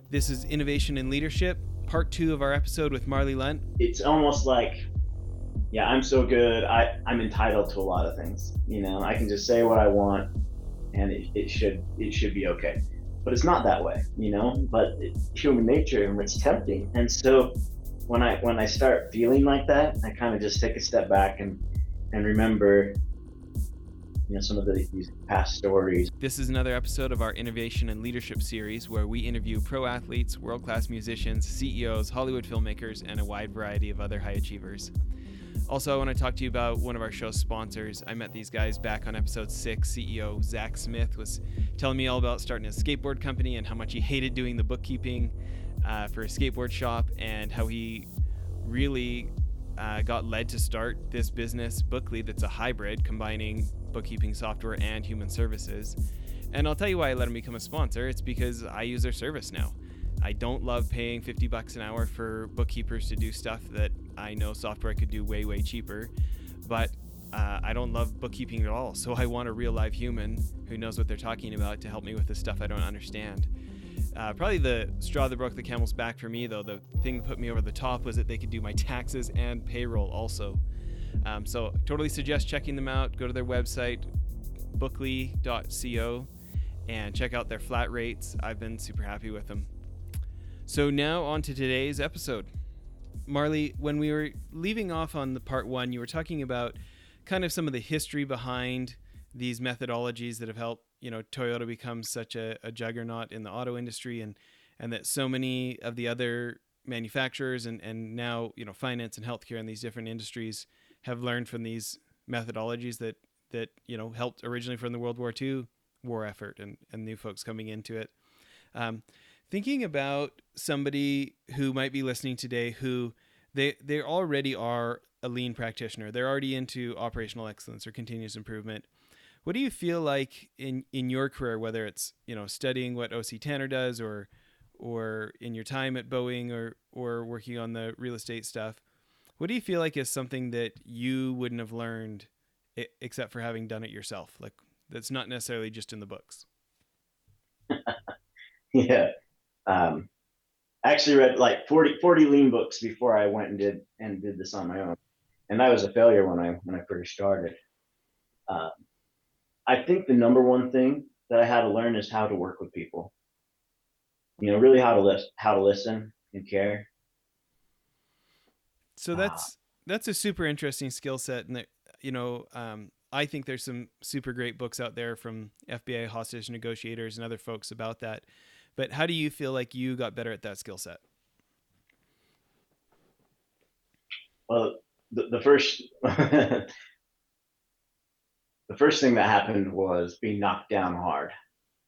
This is Innovation and Leadership, part 2 of our episode with Marley Lunt. It's almost like, yeah, I'm so good. I'm entitled to a lot of things. I can just say what I want, and it should be okay. But it's not that way. But it's human nature, and it's tempting. And so when I start feeling like that, I kind of just take a step back and remember, some of these past stories. This is another episode of our Innovation and Leadership series where we interview pro athletes, world-class musicians, CEOs, Hollywood filmmakers, and a wide variety of other high achievers. Also, I want to talk to you about one of our show's sponsors. I met these guys back on episode 6. CEO Zach Smith was telling me all about starting a skateboard company and how much he hated doing the bookkeeping for a skateboard shop, and how he really got led to start this business, Bookly, that's a hybrid combining bookkeeping software and human services. And I'll tell you why I let him become a sponsor. It's because I use their service now. I don't love paying $50 an hour for bookkeepers to do stuff that I know software could do way, way cheaper. But I don't love bookkeeping at all. So I want a real live human who knows what they're talking about to help me with the stuff I don't understand. Probably the straw that broke the camel's back for me, though, the thing that put me over the top was that they could do my taxes and payroll also. So totally suggest checking them out. Go to their website, bookly.co, and check out their flat rates. I've been super happy with them. So now on to today's episode. Marley, when we were leaving off on the part 1, you were talking about kind of some of the history behind these methodologies that have helped, Toyota become such a juggernaut in the auto industry, and that so many of the other manufacturers and now, finance and healthcare and these different industries have learned from these methodologies that helped originally from the World War II war effort and new folks coming into it. Thinking about somebody who might be listening today who they already are a lean practitioner. They're already into operational excellence or continuous improvement. What do you feel like in your career, whether it's, studying what O.C. Tanner does or in your time at Boeing or working on the real estate stuff, what do you feel like is something that you wouldn't have learned except for having done it yourself? Like, that's not necessarily just in the books. Yeah. I actually read like 40 lean books before I went and did this on my own. And I was a failure when I first started. I think the number one thing that I had to learn is how to work with people. Really how to listen and care. So that's a super interesting skill set, and I think there's some super great books out there from FBI hostage negotiators and other folks about that. But how do you feel like you got better at that skill set? Well, the first the first thing that happened was being knocked down hard.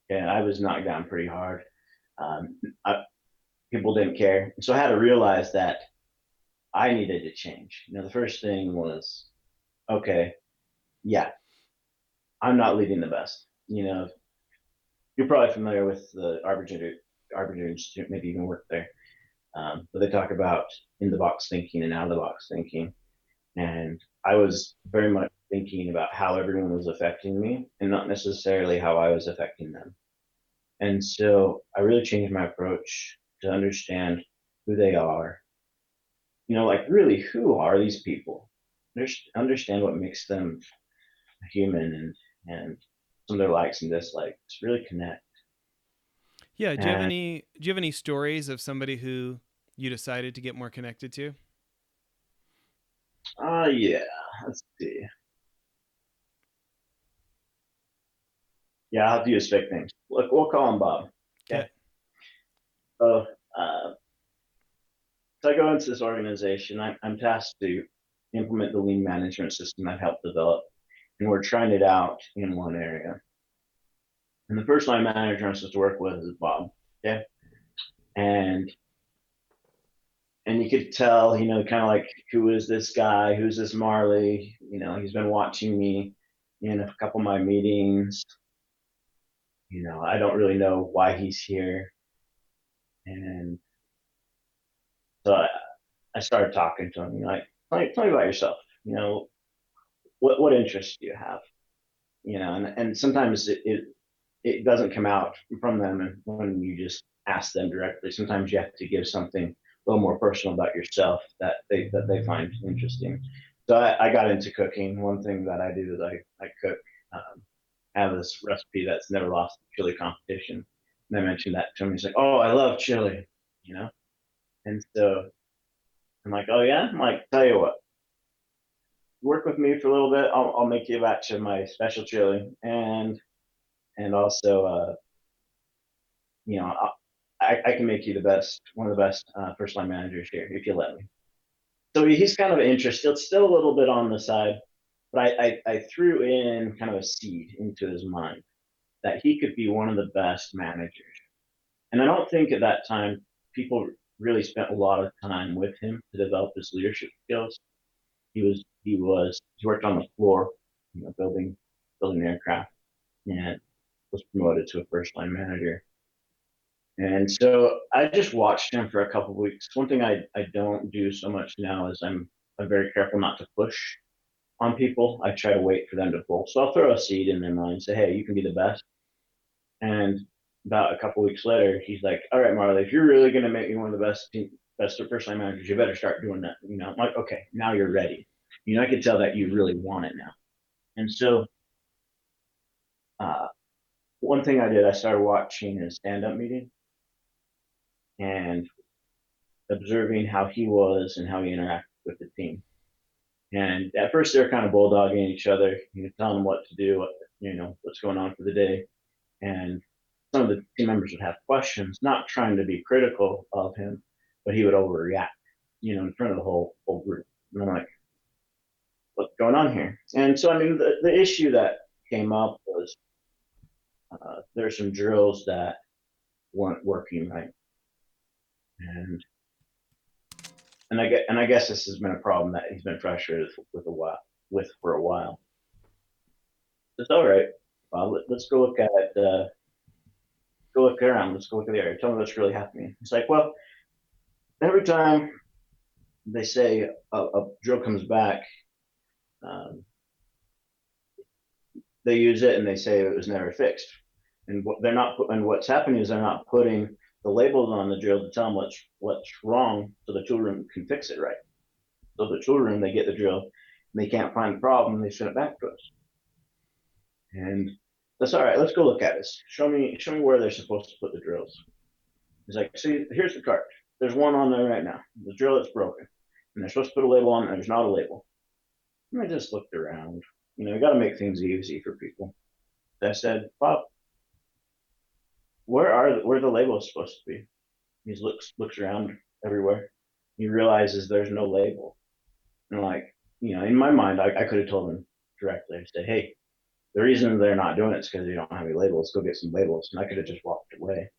And I was knocked down pretty hard. Um, People didn't care, so I had to realize that I needed to change. The first thing was, okay, yeah, I'm not leading the best. You're probably familiar with the Arbiter Institute, maybe you even work there. But they talk about in the box thinking and out of the box thinking. And I was very much thinking about how everyone was affecting me and not necessarily how I was affecting them. And so I really changed my approach to understand who they are. Like really, who are these people? Understand what makes them human and some of their likes and dislikes. Really connect. Yeah. Do you have any stories of somebody who you decided to get more connected to? Yeah. Let's see. Yeah, I'll have to use fake names. Look, we'll call him Bob. Okay. Okay. So, uh, so I go into this organization. I'm tasked to implement the lean management system I've helped develop, and we're trying it out in one area. And the first line manager I'm supposed to work with is Bob. Okay. And you could tell, kind of like, who is this guy? Who's this Marley? He's been watching me in a couple of my meetings. I don't really know why he's here. And so I started talking to him, like, tell me about yourself. What interests do you have? And sometimes it doesn't come out from them when you just ask them directly. Sometimes you have to give something a little more personal about yourself that they find interesting. So I got into cooking. One thing that I do is I cook. I have this recipe that's never lost the chili competition. And I mentioned that to him. He's like, "Oh, I love chili," you know. And so I'm like, "Oh yeah." I'm like, "Tell you what, work with me for a little bit. I'll make you a batch of my special chili, and also, you know, I can make you the best, one of the best first line managers here if you let me." So he's kind of interested, still a little bit on the side, but I threw in kind of a seed into his mind that he could be one of the best managers. And I don't think at that time people really spent a lot of time with him to develop his leadership skills. He worked on the floor, you know, building aircraft, and was promoted to a first line manager. And so I just watched him for a couple of weeks. One thing I don't do so much now is I'm very careful not to push on people. I try to wait for them to pull. So I'll throw a seed in their mind, say, "Hey, you can be the best." And about a couple of weeks later, he's like, "All right, Marley, if you're really going to make me one of the best first line managers, you better start doing that." You know, I'm like, "Okay, now you're ready." You know, I could tell that you really want it now. And so, uh, one thing I did, I started watching his stand up meeting and observing how he was and how he interacted with the team. And at first, they were kind of bulldogging each other, you know, telling them what to do, what's going on for the day. And some of the team members would have questions, not trying to be critical of him, but he would overreact, you know, in front of the whole group. And I'm like, "What's going on here?" And so, I mean, the issue that came up was there's some drills that weren't working right, and I guess this has been a problem that he's been frustrated with for a while. It's all right. Well, let's go look at go look around. Let's go look at the area. Tell me what's really happening. It's like, well, every time they say a drill comes back, um, they use it and they say it was never fixed. And what's happening is they're not putting the labels on the drill to tell them what's wrong, so the tool room can fix it right. So the tool room, they get the drill, and they can't find the problem, and they send it back to us. And that's all right. Let's go look at this. Show me where they're supposed to put the drills. He's like, "See, here's the cart. There's one on there right now. The drill that's broken, and they're supposed to put a label on it, and there's not a label." And I just looked around. You know, you got to make things easy for people. I said, "Bob, where the labels supposed to be?" He looks around everywhere. He realizes there's no label. And like, you know, in my mind, I could have told him directly. I said, "Hey, the reason they're not doing it is because they don't have any labels. Go get some labels." And I could have just walked away.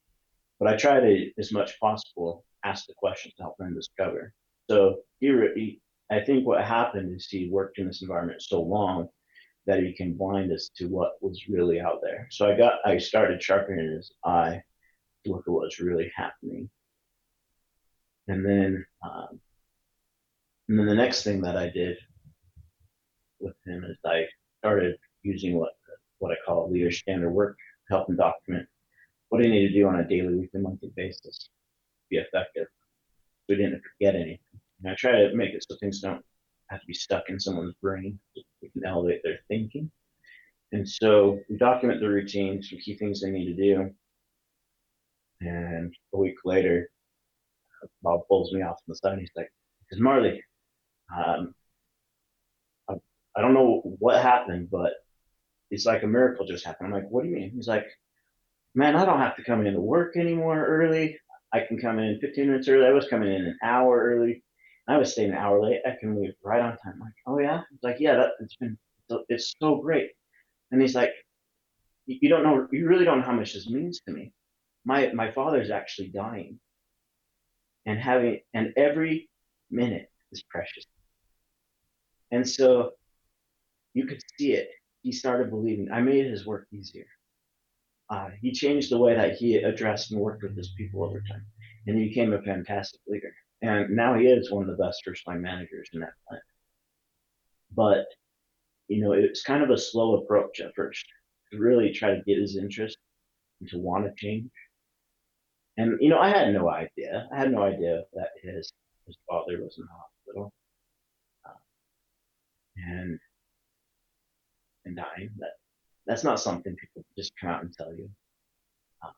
But I try to, as much as possible, ask the questions to help them discover. So I think what happened is he worked in this environment so long that he can blind us to what was really out there. So I started sharpening his eye to look at what's really happening. And then, the next thing that I did with him is I started using what I call leader standard work to help him document what do you need to do on a daily, weekly, monthly basis to be effective. We didn't forget anything. And I try to make it so things don't have to be stuck in someone's brain. We can elevate their thinking. And so we document the routine, some key things they need to do. And a week later, Bob pulls me off on the side. And he's like, "Because Marley, um, I, I don't know what happened, but it's like a miracle just happened." I'm like, "What do you mean?" He's like, "Man, I don't have to come into work anymore early. I can come in 15 minutes early. I was coming in an hour early. I was staying an hour late. I can leave right on time." I'm like, "Oh yeah?" He's like, "Yeah, it's so great." And he's like, "You don't know, you really don't know how much this means to me. My father's actually dying, and every minute is precious." And so you could see it. He started believing. I made his work easier. He changed the way that he addressed and worked with his people over time, and he became a fantastic leader. And now he is one of the best first line managers in that plant. But you know, it's kind of a slow approach at first to really try to get his interest and to want to change. And I had no idea. I had no idea that his father was in the hospital, uh, and dying. That's not something people just come out and tell you. Uh,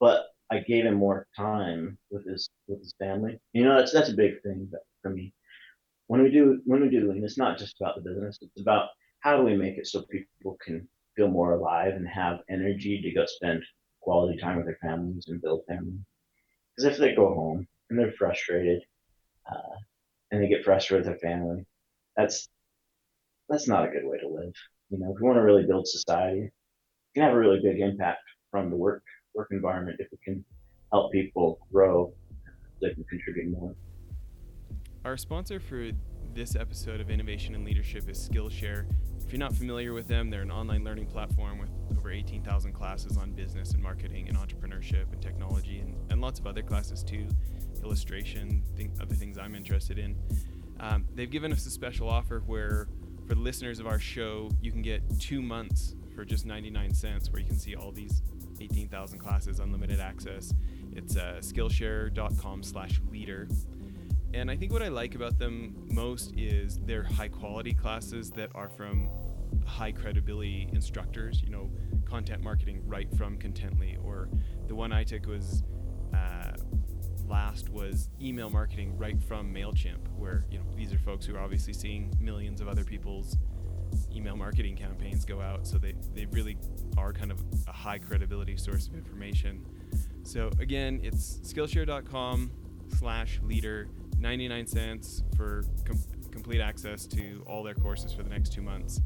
but I gave him more time with his family. That's a big thing for me. When we do, and it's not just about the business. It's about how do we make it so people can feel more alive and have energy to go spend quality time with their families and build family. Because if they go home and they're frustrated, uh, and they get frustrated with their family, that's that's not a good way to live. If we want to really build society, we can have a really big impact from the work environment if we can help people grow, so they can contribute more. Our sponsor for this episode of Innovation and Leadership is Skillshare. If you're not familiar with them, they're an online learning platform with over 18,000 classes on business and marketing and entrepreneurship and technology and lots of other classes too, illustration, other things I'm interested in. They've given us a special offer where for the listeners of our show, you can get 2 months for just 99 cents where you can see all these 18,000 classes, unlimited access. It's skillshare.com/leader. And I think what I like about them most is their high quality classes that are from high credibility instructors, content marketing right from Contently, or the one I took was last was email marketing right from MailChimp, where these are folks who are obviously seeing millions of other people's email marketing campaigns go out, so they really are kind of a high credibility source of information. So again, it's skillshare.com/leader, 99 cents for complete access to all their courses for the next 2 months.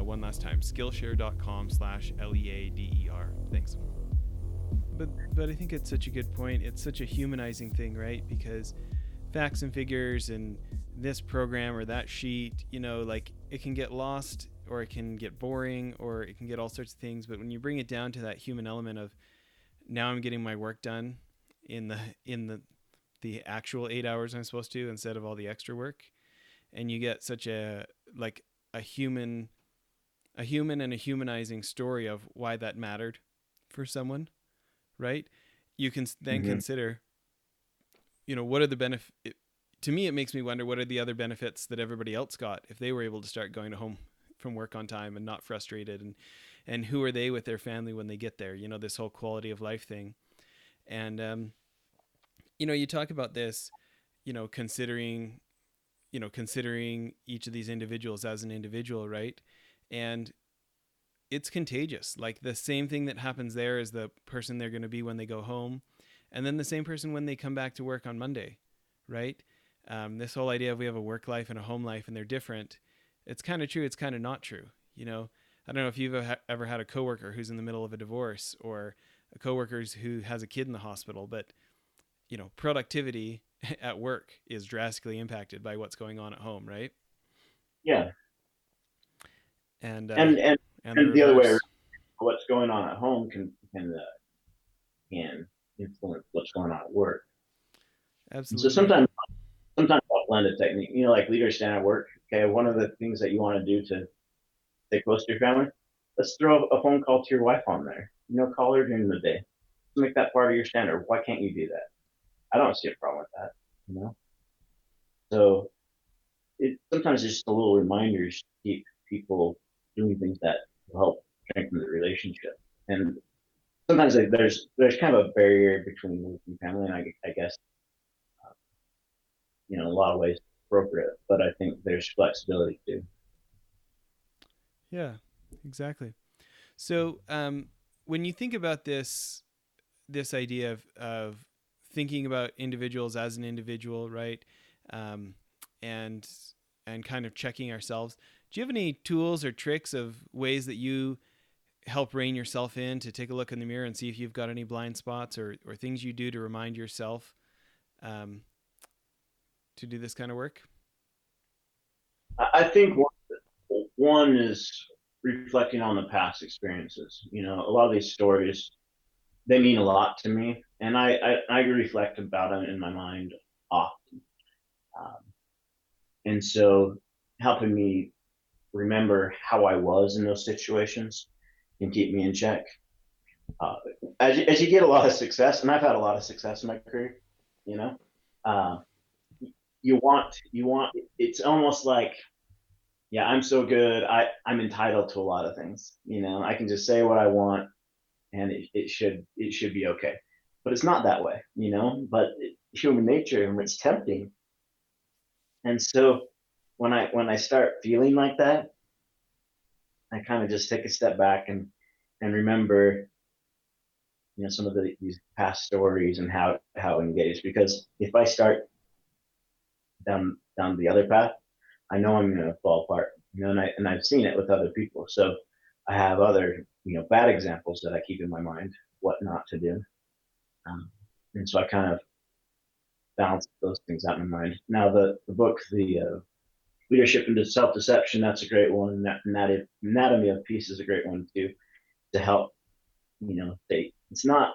One last time, skillshare.com/leader. Thanks. But I think it's such a good point. It's such a humanizing thing, right? Because facts and figures and this program or that sheet, like it can get lost or it can get boring or it can get all sorts of things. But when you bring it down to that human element of now I'm getting my work done in the actual 8 hours I'm supposed to instead of all the extra work, and you get such a human and a humanizing story of why that mattered for someone, right? You can then consider, what are the benefits? To me, it makes me wonder what are the other benefits that everybody else got if they were able to start going home from work on time and not frustrated, and who are they with their family when they get there? This whole quality of life thing, and you talk about this, considering each of these individuals as an individual, right? And it's contagious. Like the same thing that happens there is the person they're going to be when they go home, and then the same person when they come back to work on Monday, right? This whole idea of we have a work life and a home life and they're different. It's kind of true. It's kind of not true. I don't know if you've ever had a coworker who's in the middle of a divorce or a coworker who has a kid in the hospital, but productivity at work is drastically impacted by what's going on at home, right? Yeah. And and the the other way reverse. around, what's going on at home can influence what's going on at work. And so Absolutely. sometimes I'll blend a technique, like leaders stand at work. Okay, one of the things that you want to do to stay close to your family, let's throw a phone call to your wife on there. Call her during the day. Make that part of your standard. Why can't you do that? I don't see a problem with that. So sometimes it's just a little reminders to keep people doing things that will help strengthen the relationship. And sometimes there's kind of a barrier between work and family, and I guess in a lot of ways appropriate, but I think there's flexibility too. Yeah, exactly. So when you think about this idea of thinking about individuals as an individual, right? And kind of checking ourselves. Do you have any tools or tricks of ways that you help rein yourself in to take a look in the mirror and see if you've got any blind spots or things you do to remind yourself to do this kind of work? I think one is reflecting on the past experiences. A lot of these stories, they mean a lot to me, and I reflect about them in my mind often. And so helping me remember how I was in those situations can keep me in check. uh, as you get a lot of success, and I've had a lot of success in my career, you know, uh, you want it's almost like, yeah, I'm so good. I'm entitled to a lot of things. I can just say what I want, and it should be okay. But it's not that way. But human nature, and it's tempting. And so when I start feeling like that, I kind of just take a step back and remember, some of these past stories and how engaged. Because if I start down the other path, I know I'm going to fall apart. And I've seen it with other people. So I have other bad examples that I keep in my mind, what not to do. And so I kind of balance those things out in my mind. Now the book, the Leadership into Self-Deception, that's a great one. And that Anatomy of Peace is a great one too, to help. It's not,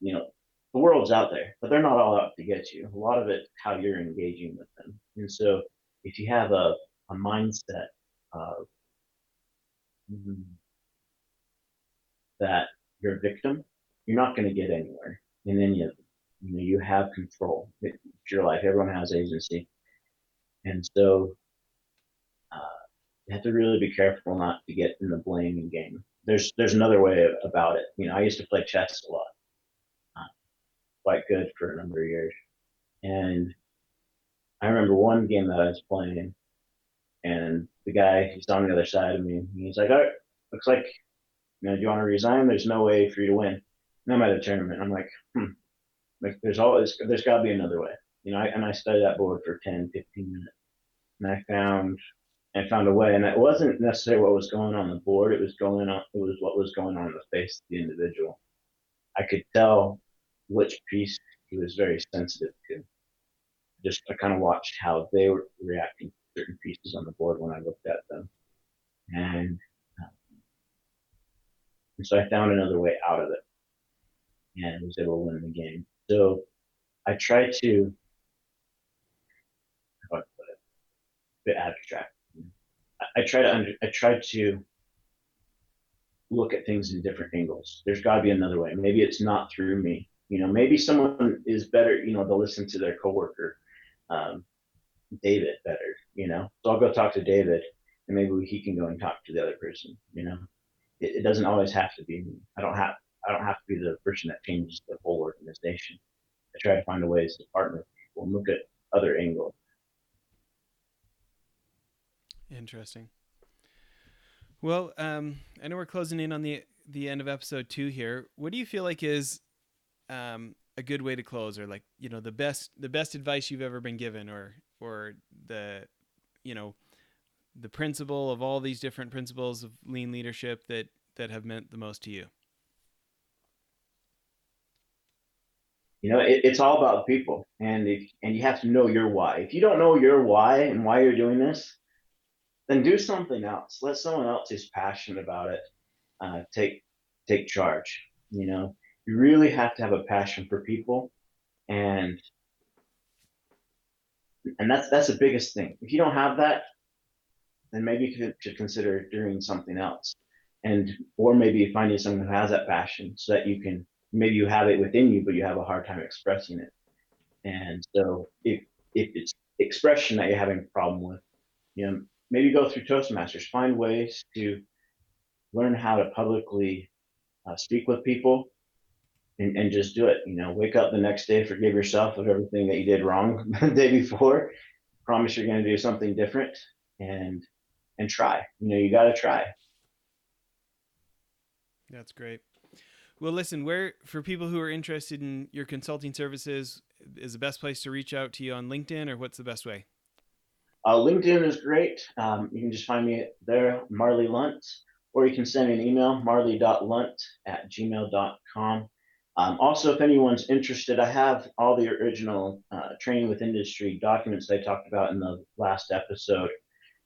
the world's out there, but they're not all out to get you. A lot of it, how you're engaging with them. And so if you have a mindset of that you're a victim, you're not going to get anywhere in any of them. You have control. It's your life. Everyone has agency. And so you have to really be careful not to get in the blaming game. There's another way about it. I used to play chess a lot, quite good for a number of years. And I remember one game that I was playing, and the guy, he's on the other side of me. And he's like, "All right, looks like, do you want to resign? There's no way for you to win." And I'm at a tournament. I'm like, like there's got to be another way. And I studied that board for 10, 15 minutes, and I found a way. And it wasn't necessarily what was going on the board. It was what was going on in the face of the individual. I could tell which piece he was very sensitive to. I kind of watched how they were reacting to certain pieces on the board when I looked at them, and, uh, and so I found another way out of it and was able to win the game. So I try to, how do I put it, a bit abstract. I try to look at things in different angles. There's got to be another way. Maybe it's not through me. Maybe someone is better. They'll listen to their coworker, um, David, better. So I'll go talk to David, and maybe he can go and talk to the other person. It doesn't always have to be me. I don't have to be the person that changes the whole organization. I try to find ways to partner with people and look at other angles. Interesting. Well, I know we're closing in on the end of episode 2 here. What do you feel like is a good way to close, or like the best advice you've ever been given, or the the principle of all these different principles of lean leadership that have meant the most to you? It's all about people, and you have to know your why. If you don't know your why and why you're doing this, then do something else. Let someone else who's passionate about it take charge. You really have to have a passion for people, and that's the biggest thing. If you don't have that, then maybe you should consider doing something else, or maybe finding someone who has that passion, so that maybe you have it within you, but you have a hard time expressing it. And so if it's expression that you're having a problem with, maybe go through Toastmasters, find ways to learn how to publicly speak with people, and just do it. Wake up the next day, forgive yourself of everything that you did wrong the day before. Promise you're going to do something different, and try. You got to try. That's great. Well, listen, where, for people who are interested in your consulting services, is the best place to reach out to you on LinkedIn, or what's the best way? LinkedIn is great. You can just find me there, Marley Lunt, or you can send me an email, marley.lunt@gmail.com. Also, if anyone's interested, I have all the original training with industry documents I talked about in the last episode,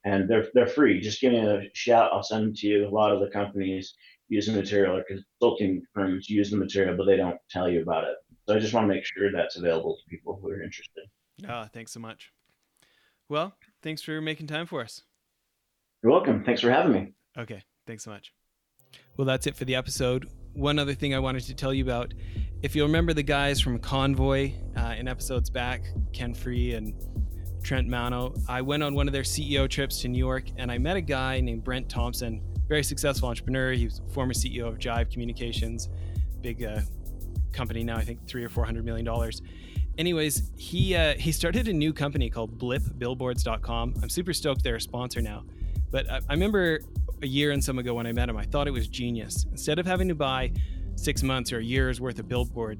and they're free. Just give me a shout. I'll send them to you. A lot of the companies use the material, or consulting firms use the material, but they don't tell you about it. So I just want to make sure that's available to people who are interested. Thanks so much. Well, thanks for making time for us. You're welcome. Thanks for having me. Okay, thanks so much. Well, that's it for the episode. one other thing I wanted to tell you about. If you remember the guys from Convoy in episodes back, Ken Free and Trent Mano, I went on one of their CEO trips to New York, and I met a guy named Brent Thompson, very successful entrepreneur. He was former CEO of Jive Communications, big company now, I think $300 or $400 million. Anyways, he started a new company called blipbillboards.com. I'm super stoked they're a sponsor now. But I remember a year and some ago when I met him, I thought it was genius. Instead of having to buy 6 months or a year's worth of billboard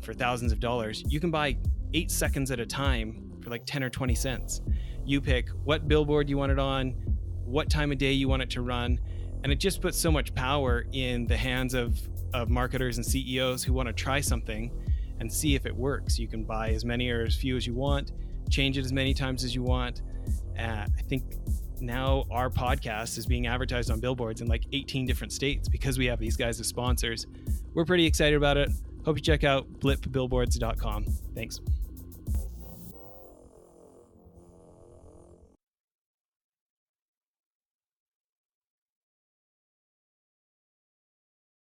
for thousands of dollars, you can buy 8 seconds at a time for like 10 or 20 cents. You pick what billboard you want it on, what time of day you want it to run, and it just puts so much power in the hands of marketers and CEOs who want to try something and see if it works. You can buy as many or as few as you want, change it as many times as you want. I think now our podcast is being advertised on billboards in like 18 different states because we have these guys as sponsors. We're pretty excited about it. Hope you check out blipbillboards.com. Thanks.